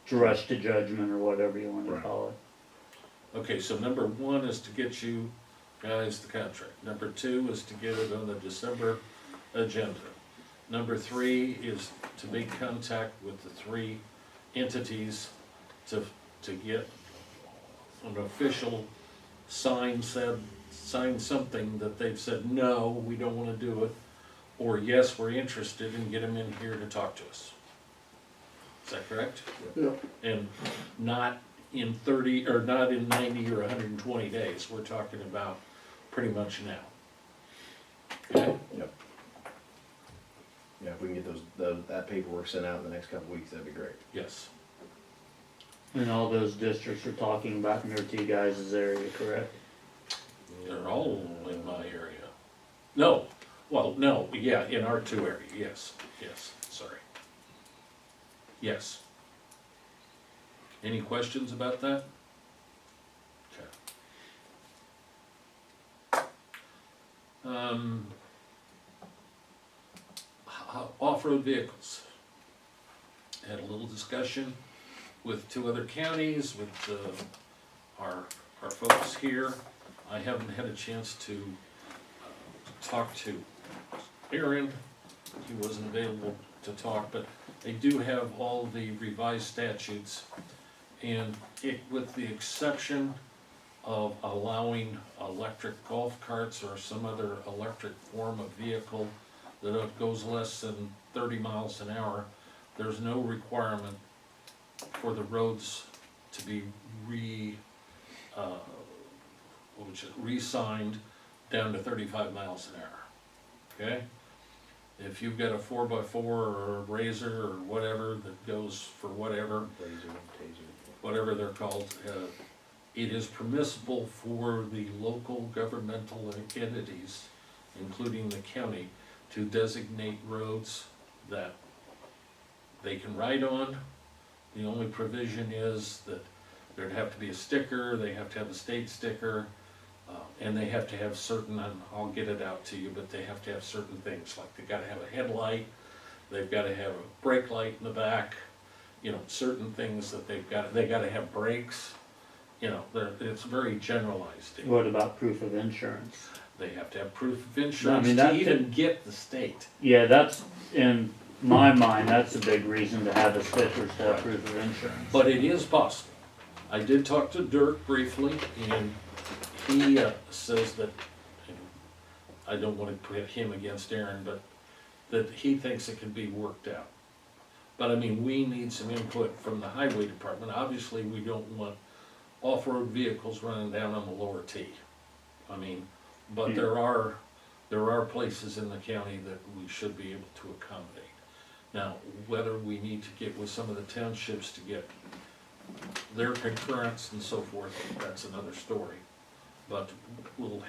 to rush to judgment or whatever you wanna Right. call it. Okay, so number one is to get you guys the contract. Number two is to get it on the December agenda. Number three is to make contact with the three entities to get an official sign something that they've said, no, we don't wanna do it, or yes, we're interested, and get them in here to talk to us. Is that correct? Yeah. And not in 30, or not in 90 or 120 days, we're talking about pretty much now. Okay? Yep. Yeah, if we can get that paperwork sent out in the next couple weeks, that'd be great. Yes. And all those districts are talking about near to you guys' area, correct? They're all in my area. No, well, no, yeah, in our two area, yes, sorry. Yes. Any questions about that? Okay. Off-road vehicles. Had a little discussion with two other counties, with our folks here. I haven't had a chance to talk to Aaron. He wasn't available to talk, but they do have all the revised statutes. And with the exception of allowing electric golf carts or some other electric form of vehicle that goes less than 30 miles an hour, there's no requirement for the roads to be re-signed down to 35 miles an hour, okay? If you've got a 4x4 or a Razor or whatever that goes for whatever, whatever they're called, it is permissible for the local governmental entities, including the county, to designate roads that they can ride on. The only provision is that there'd have to be a sticker, they have to have a state sticker, and they have to have certain, and I'll get it out to you, but they have to have certain things, like they gotta have a headlight, they've gotta have a brake light in the back, you know, certain things that they gotta have brakes, you know, it's very generalized. What about proof of insurance? They have to have proof of insurance that to even get the state. Yeah, that's, in my mind, that's a big reason to have the stickers, to have proof of insurance. But it is possible. I did talk to Dirk briefly, and he says that, you know, I don't want to put him against Aaron, but that he thinks it can be worked out. But I mean, we need some input from the highway department. Obviously, we don't want off-road vehicles running down on the lower T. I mean, but there are places in the county that we should be able to accommodate. Now, whether we need to get with some of the townships to get their concurrence and so forth, that's another story. But we'll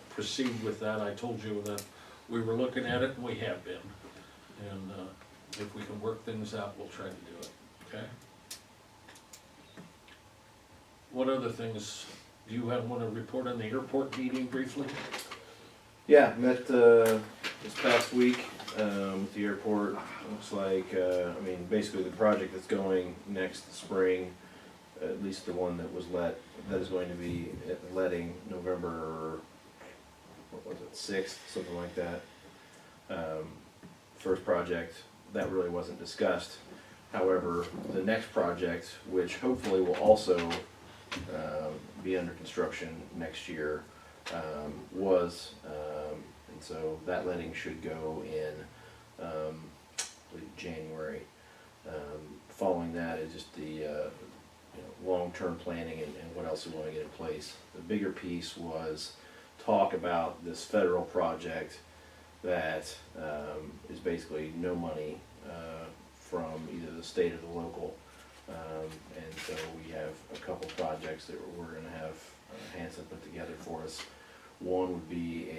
proceed with that. I told you that we were looking at it, and we have been. And if we can work things out, we'll try to do it, okay? What other things, do you want to report on the airport meeting briefly? Yeah, met this past week with the airport. Looks like, I mean, basically the project that's going next spring, at least the one that is going to be at letting November, what was it, 6th, something like that. First project, that really wasn't discussed. However, the next project, which hopefully will also be under construction next year, was, and so that letting should go in, I believe January. Following that is just the long-term planning and what else we want to get in place. The bigger piece was talk about this federal project that is basically no money from either the state or the local. And so we have a couple projects that we're going to have Hanson put together for us. One would be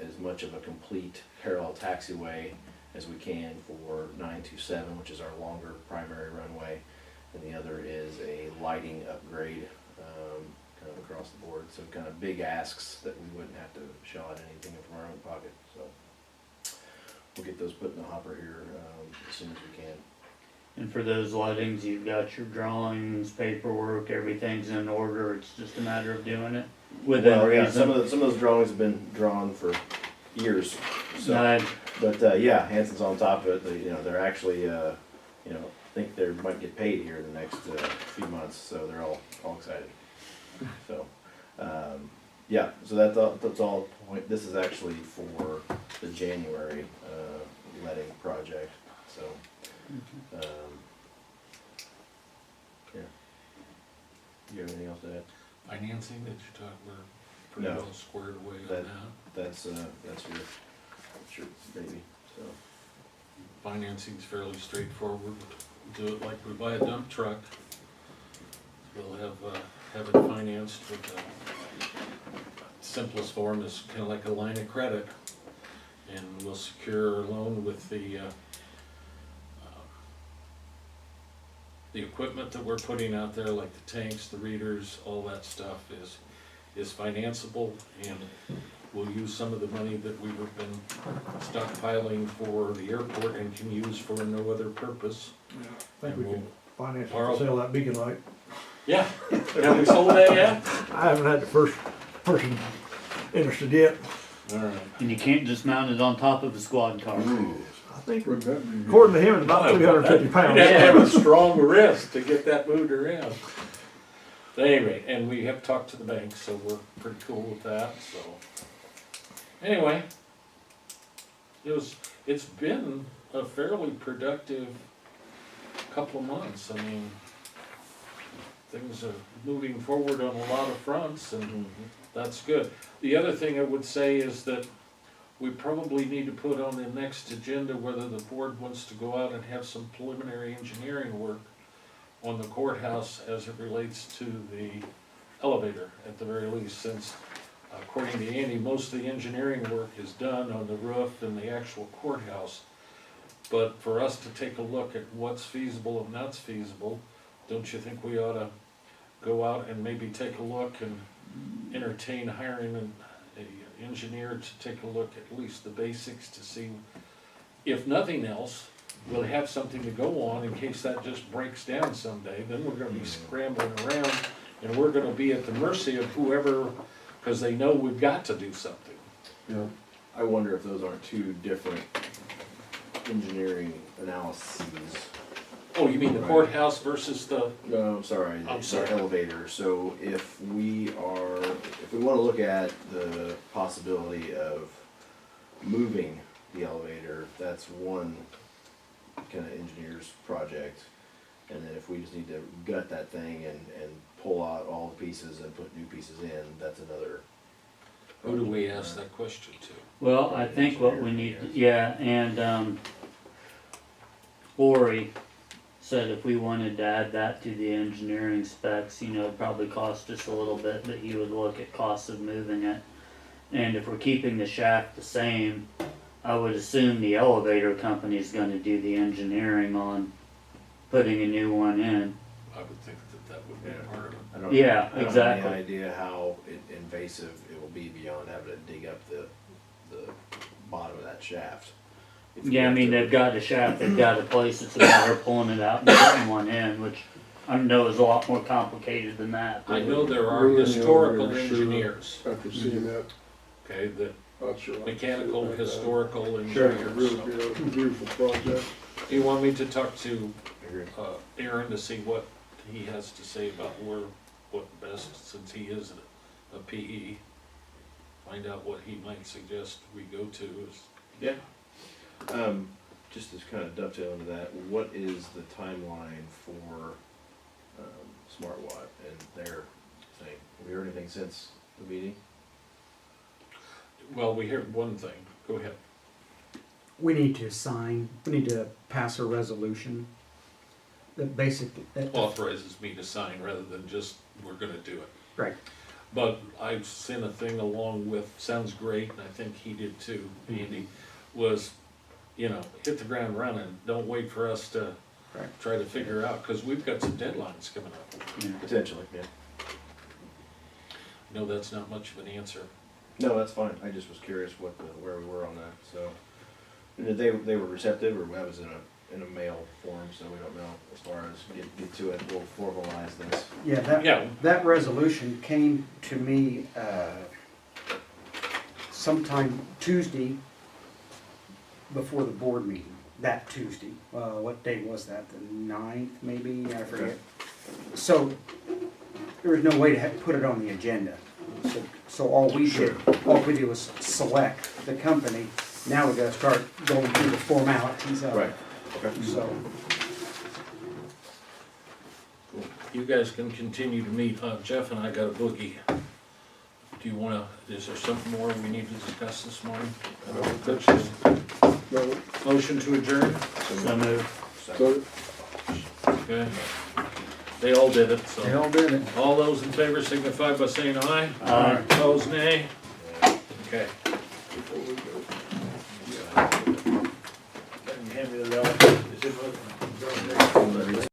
as much of a complete parallel taxiway as we can for 927, which is our longer primary runway, and the other is a lighting upgrade kind of across the board. So kind of big asks that we wouldn't have to shell out anything from our own pocket. So we'll get those put in the hopper here as soon as we can. And for those lettings, you've got your drawings, paperwork, everything's in order, it's just a matter of doing it within Well, yeah, some reason. of those drawings have been drawn for years, so. I- But yeah, Hanson's on top of it. They, they're actually, think they might get paid here in the next few months, so they're all excited. So, yeah, so that's all. This is actually for the January letting project. So, yeah. You have anything else to add? Financing that you talked, we're pretty No. well squared away on That- that. That's your baby. So. Financing's fairly straightforward. Do it like we buy a dump truck. We'll have it financed with the simplest form is kind of like a line of credit. And we'll secure a loan with the equipment that we're putting out there, like the tanks, the readers, all that stuff is financeable, and we'll use some of the money that we've been stockpiling for the airport and can use for no other purpose. I think we can finance it Borrow. to sell that beacon light. Yeah, have we sold that yet? I haven't had the first person interested yet. All right. And you can't just mount it on top of a squad car. I think, Wouldn't that be- according to him, it's about 350 You'd pounds. have to have a strong wrist to get that moved around. But anyway, and we have talked to the bank, so we're pretty cool with that, so. Anyway, it's been a fairly productive couple of months. I mean, things are moving forward on a lot of fronts, and that's good. The other thing I would say is that we probably need to put on the next agenda whether the board wants to go out and have some preliminary engineering work on the courthouse as it relates to the elevator, at the very least, since according to Andy, most of the engineering work is done on the roof and the actual courthouse. But for us to take a look at what's feasible and not feasible, don't you think we ought to go out and maybe take a look and entertain hiring an engineer to take a look at least the basics to see, if nothing else, we'll have something to go on in case that just breaks down someday. Then we're gonna be scrambling around and we're gonna be at the mercy of whoever, because they know we've got to do something. Yeah. I wonder if those aren't two different engineering analyses. Oh, you mean the courthouse versus the, No, I'm sorry, I'm the sorry. elevator. So if we wanna look at the possibility of moving the elevator, that's one kinda engineer's project. And then if we just need to gut that thing and pull out all the pieces and put new pieces in, that's another. who do we ask that question to? Well, I think what we need, yeah, and, Lori said if we wanted to add that to the engineering specs, it'd probably cost us a little bit, but you would look at costs of moving it. And if we're keeping the shaft the same, I would assume the elevator company's gonna do the engineering on putting a new one in. I would think that would be Yeah. part of it. I don't- Yeah, I don't exactly. have any idea how invasive it will be beyond having to dig up the bottom of that shaft. If you Yeah, I have mean, to- they've got a shaft, they've got a place, it's a matter of pulling it out and putting one in, which I know is a lot more complicated than that. I but- know there are Ruin the historical elevator, sure. engineers, After seeing that, okay, that not sure. like mechanical, that. historical Sure, engineers. really So, be a beautiful project. do you want me to talk to Agreed. Aaron to see what he has to say about what best, since he is a PE? Find out what he might suggest we go to is. Yeah. Just to kind of dovetail into that, what is the timeline for Smart Watt and their thing? Have we heard anything since the meeting? Well, we heard one thing, go ahead. We need to pass a resolution that basically, Authorizes me to sign rather than just, we're gonna do it. right, But I've sent a thing along with, sounds great, and I think he did too, Andy, was, hit the ground running, don't wait for us to right. try to figure out, because we've got some deadlines coming up. Yeah. Potentially, yeah. No, that's not much of an answer. No, that's fine. I just was curious where we were on that, so. And they were receptive, or that was in a in a mail form, so we don't know as far as get to it, we'll formalize this. Yeah, Yeah. that resolution came to me, sometime Tuesday before the board meeting, that Tuesday. What day was that, the 9th maybe, I forget. So, there was no way to put it on the agenda. So all we did was select the company. Now we gotta start going through the formalities of Right. it. Okay. So, You guys can continue to meet. Jeff and I got a boogie. Do you wanna, is there something more we need to discuss this morning? No, Motion to adjourn? So moved. so, Okay. They all did it, they so. all did it. All those in favor signify by saying aye. Aye. Opposed, nay. Okay. before we go. Can you hand me the relic? Is it-